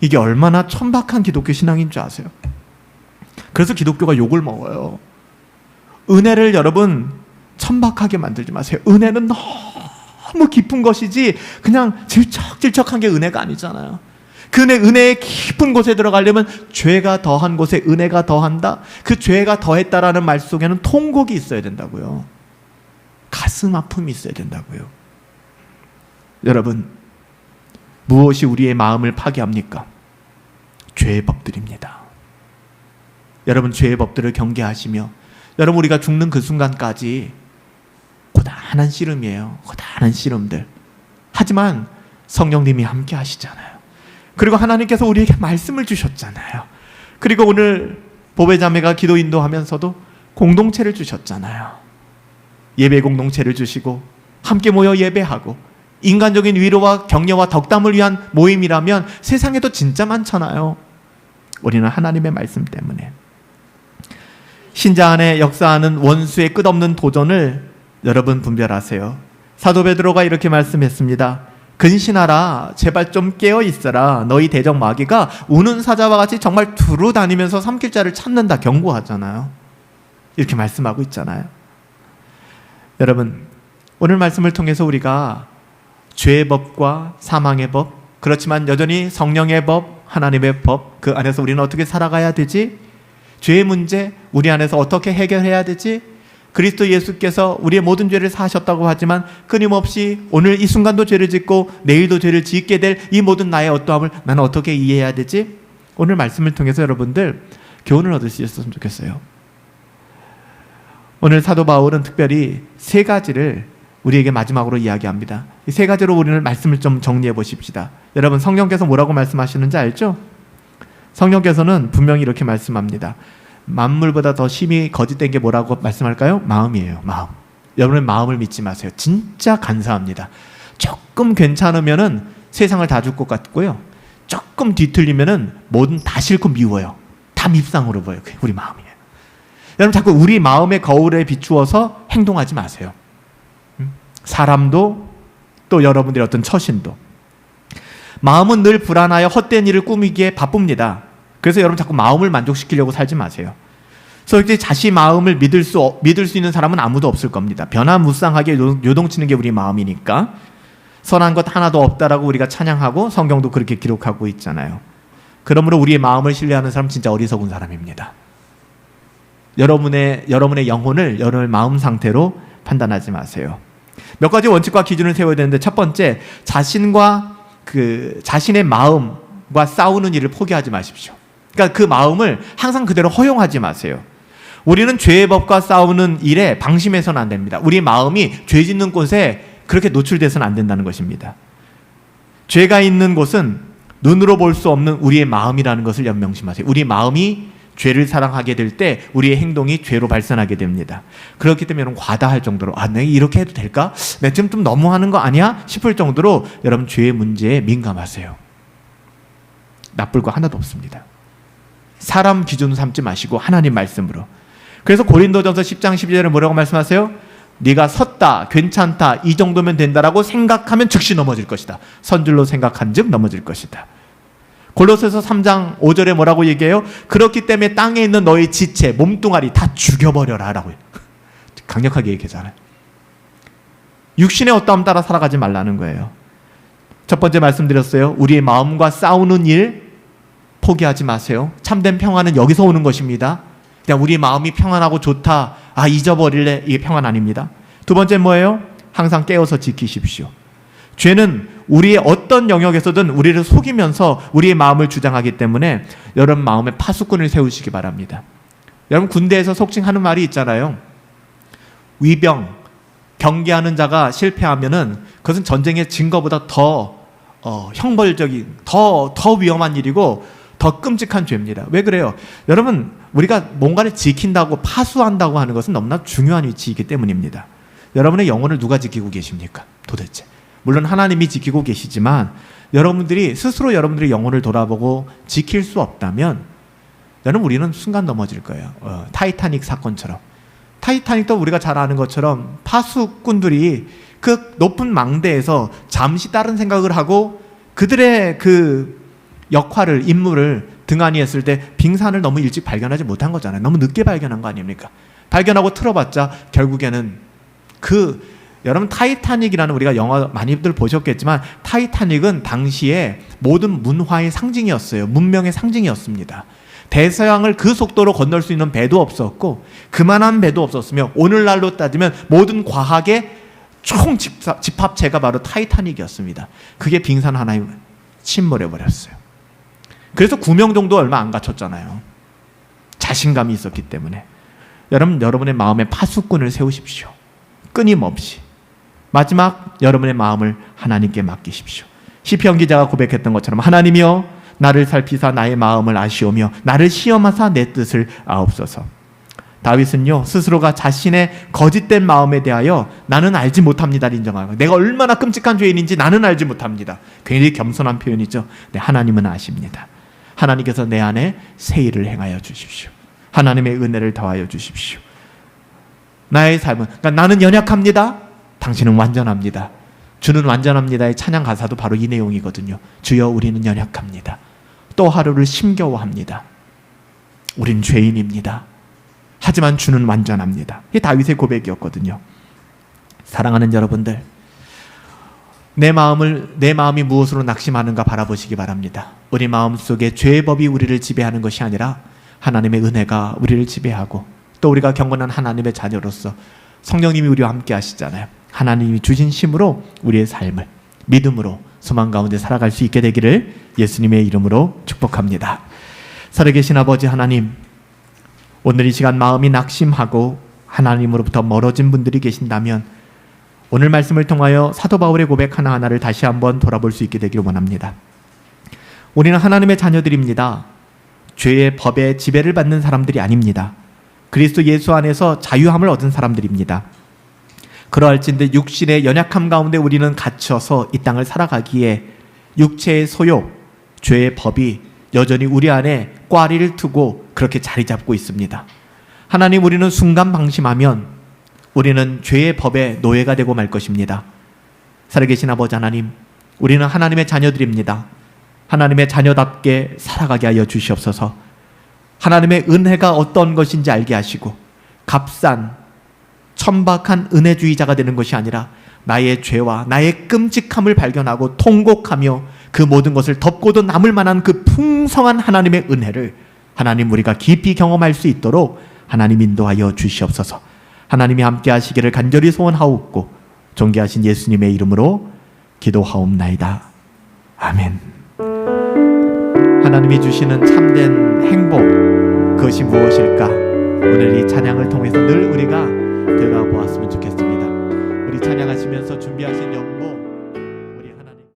이게 얼마나 천박한 기독교 신앙인 줄 아세요? 그래서 기독교가 욕을 먹어요. 은혜를 여러분 천박하게 만들지 마세요. 은혜는 너무 깊은 것이지 그냥 질척질척한 게 은혜가 아니잖아요. 그 은혜의 깊은 곳에 들어가려면 죄가 더한 곳에 은혜가 더한다. 그 죄가 더했다라는 말 속에는 통곡이 있어야 된다고요. 가슴 아픔이 있어야 된다고요. 여러분, 무엇이 우리의 마음을 파괴합니까? 죄의 법들입니다. 여러분, 죄의 법들을 경계하시며 여러분, 우리가 죽는 그 순간까지 고단한 씨름이에요. 고단한 씨름들. 하지만 성령님이 함께 하시잖아요. 그리고 하나님께서 우리에게 말씀을 주셨잖아요. 그리고 오늘 보배자매가 기도 인도하면서도 공동체를 주셨잖아요. 예배 공동체를 주시고 함께 모여 예배하고 인간적인 위로와 격려와 덕담을 위한 모임이라면 세상에도 진짜 많잖아요. 우리는 하나님의 말씀 때문에 신자 안에 역사하는 원수의 끝없는 도전을 여러분 분별하세요. 사도 베드로가 이렇게 말씀했습니다. 근신하라, 제발 좀 깨어 있어라. 너희 대적 마귀가 우는 사자와 같이 정말 두루 다니면서 삼킬 자를 찾는다 경고하잖아요. 이렇게 말씀하고 있잖아요. 여러분, 오늘 말씀을 통해서 우리가 죄의 법과 사망의 법, 그렇지만 여전히 성령의 법, 하나님의 법, 그 안에서 우리는 어떻게 살아가야 되지? 죄의 문제, 우리 안에서 어떻게 해결해야 되지? 그리스도 예수께서 우리의 모든 죄를 사하셨다고 하지만 끊임없이 오늘 이 순간도 죄를 짓고 내일도 죄를 짓게 될 이 모든 나의 어떠함을 나는 어떻게 이해해야 되지? 오늘 말씀을 통해서 여러분들 교훈을 얻을 수 있었으면 좋겠어요. 오늘 사도 바울은 특별히 세 가지를 우리에게 마지막으로 이야기합니다. 이 세 가지로 우리는 말씀을 좀 정리해 보십시다. 여러분, 성령께서 뭐라고 말씀하시는지 알죠? 성령께서는 분명히 이렇게 말씀합니다. 만물보다 더 심히 거짓된 게 뭐라고 말씀할까요? 마음이에요. 마음. 여러분의 마음을 믿지 마세요. 진짜 간사합니다. 조금 괜찮으면은 세상을 다 줄 것 같고요. 조금 뒤틀리면은 뭐든 다 싫고 미워요. 다 밉상으로 보여요. 그게 우리 마음이에요. 여러분, 자꾸 우리 마음의 거울에 비추어서 행동하지 마세요. 사람도 또 여러분들의 어떤 처신도. 마음은 늘 불안하여 헛된 일을 꾸미기에 바쁩니다. 그래서 여러분 자꾸 마음을 만족시키려고 살지 마세요. 솔직히 자신 마음을 믿을 수 있는 사람은 아무도 없을 겁니다. 변화무쌍하게 요동치는 게 우리 마음이니까. 선한 것 하나도 없다라고 우리가 찬양하고 성경도 그렇게 기록하고 있잖아요. 그러므로 우리의 마음을 신뢰하는 사람 진짜 어리석은 사람입니다. 여러분의 영혼을 여러분의 마음 상태로 판단하지 마세요. 몇 가지 원칙과 기준을 세워야 되는데, 첫 번째, 자신의 마음과 싸우는 일을 포기하지 마십시오. 그러니까 그 마음을 항상 그대로 허용하지 마세요. 우리는 죄의 법과 싸우는 일에 방심해서는 안 됩니다. 우리 마음이 죄 짓는 곳에 그렇게 노출돼서는 안 된다는 것입니다. 죄가 있는 곳은 눈으로 볼 수 없는 우리의 마음이라는 것을 명심하세요. 우리 마음이 죄를 사랑하게 될 때 우리의 행동이 죄로 발산하게 됩니다. 그렇기 때문에 여러분, 과다할 정도로 내가 이렇게 해도 될까? 내가 지금 좀 너무하는 거 아니야? 싶을 정도로 여러분 죄의 문제에 민감하세요. 나쁠 거 하나도 없습니다. 사람 기준 삼지 마시고 하나님 말씀으로. 그래서 고린도전서 10장 12절에 뭐라고 말씀하세요? 네가 섰다, 괜찮다, 이 정도면 된다라고 생각하면 즉시 넘어질 것이다. 선줄로 생각한 즉 넘어질 것이다. 골로새서 3장 5절에 뭐라고 얘기해요? 그렇기 때문에 땅에 있는 너의 지체, 몸뚱아리 다 죽여버려라 라고 강력하게 얘기하잖아요. 육신의 어떠함 따라 살아가지 말라는 거예요. 첫 번째 말씀드렸어요. 우리의 마음과 싸우는 일 포기하지 마세요. 참된 평안은 여기서 오는 것입니다. 그냥 우리 마음이 평안하고 좋다, 잊어버릴래, 이게 평안 아닙니다. 두 번째 뭐예요? 항상 깨어서 지키십시오. 죄는 우리의 어떤 영역에서든 우리를 속이면서 우리의 마음을 주장하기 때문에 여러분 마음에 파수꾼을 세우시기 바랍니다. 여러분, 군대에서 속칭 하는 말이 있잖아요. 위병, 경계하는 자가 실패하면은 그것은 전쟁의 증거보다 더 형벌적인 더 위험한 일이고 더 끔찍한 죄입니다. 왜 그래요? 여러분, 우리가 뭔가를 지킨다고 파수한다고 하는 것은 너무나 중요한 위치이기 때문입니다. 여러분의 영혼을 누가 지키고 계십니까? 도대체. 물론 하나님이 지키고 계시지만 여러분들이 스스로 여러분들의 영혼을 돌아보고 지킬 수 없다면 여러분, 우리는 순간 넘어질 거예요. 타이타닉 사건처럼. 타이타닉도 우리가 잘 아는 것처럼 파수꾼들이 그 높은 망대에서 잠시 다른 생각을 하고 그들의 그 역할을, 임무를 등한히 했을 때 빙산을 너무 일찍 발견하지 못한 거잖아요. 너무 늦게 발견한 거 아닙니까? 발견하고 틀어봤자 결국에는 여러분, 타이타닉이라는, 우리가 영화 많이들 보셨겠지만 타이타닉은 당시에 모든 문화의 상징이었어요. 문명의 상징이었습니다. 대서양을 그 속도로 건널 수 있는 배도 없었고 그만한 배도 없었으며 오늘날로 따지면 모든 과학의 총 집합체가 바로 타이타닉이었습니다. 그게 빙산 하나에 침몰해버렸어요. 그래서 9명 정도 얼마 안 갇혔잖아요. 자신감이 있었기 때문에. 여러분의 마음에 파수꾼을 세우십시오. 끊임없이. 마지막 여러분의 마음을 하나님께 맡기십시오. 시편 기자가 고백했던 것처럼 하나님이여 나를 살피사 나의 마음을 아시오며 나를 시험하사 내 뜻을 아옵소서. 다윗은요, 스스로가 자신의 거짓된 마음에 대하여 나는 알지 못합니다를 인정하고 내가 얼마나 끔찍한 죄인인지 나는 알지 못합니다. 굉장히 겸손한 표현이죠. 네, 하나님은 아십니다. 하나님께서 내 안에 새 일을 행하여 주십시오. 하나님의 은혜를 더하여 주십시오. 나의 삶은, 그러니까 나는 연약합니다. 당신은 완전합니다. 주는 완전합니다의 찬양 가사도 바로 이 내용이거든요. 주여 우리는 연약합니다. 또 하루를 힘겨워합니다. 우린 죄인입니다. 하지만 주는 완전합니다. 이게 다윗의 고백이었거든요. 사랑하는 여러분들, 내 마음이 무엇으로 낙심하는가 바라보시기 바랍니다. 우리 마음속에 죄의 법이 우리를 지배하는 것이 아니라 하나님의 은혜가 우리를 지배하고 또 우리가 경건한 하나님의 자녀로서 성령님이 우리와 함께 하시잖아요. 하나님이 주신 힘으로 우리의 삶을 믿음으로 소망 가운데 살아갈 수 있게 되기를 예수님의 이름으로 축복합니다. 살아계신 아버지 하나님, 오늘 이 시간 마음이 낙심하고 하나님으로부터 멀어진 분들이 계신다면 오늘 말씀을 통하여 사도 바울의 고백 하나하나를 다시 한번 돌아볼 수 있게 되기를 원합니다. 우리는 하나님의 자녀들입니다. 죄의 법의 지배를 받는 사람들이 아닙니다. 그리스도 예수 안에서 자유함을 얻은 사람들입니다. 그러할진데 육신의 연약함 가운데 우리는 갇혀서 이 땅을 살아가기에 육체의 소욕, 죄의 법이 여전히 우리 안에 꽈리를 트고 그렇게 자리 잡고 있습니다. 하나님, 우리는 순간 방심하면 우리는 죄의 법의 노예가 되고 말 것입니다. 살아계신 아버지 하나님, 우리는 하나님의 자녀들입니다. 하나님의 자녀답게 살아가게 하여 주시옵소서. 하나님의 은혜가 어떤 것인지 알게 하시고 값싼 천박한 은혜주의자가 되는 것이 아니라 나의 죄와 나의 끔찍함을 발견하고 통곡하며 그 모든 것을 덮고도 남을 만한 그 풍성한 하나님의 은혜를 하나님 우리가 깊이 경험할 수 있도록 하나님 인도하여 주시옵소서. 하나님이 함께 하시기를 간절히 소원하옵고 존귀하신 예수님의 이름으로 기도하옵나이다. 아멘. 하나님이 주시는 참된 행복, 그것이 무엇일까? 오늘 이 찬양을 통해서 늘 우리가 되돌아보았으면 좋겠습니다. 우리 찬양하시면서 준비하신 연보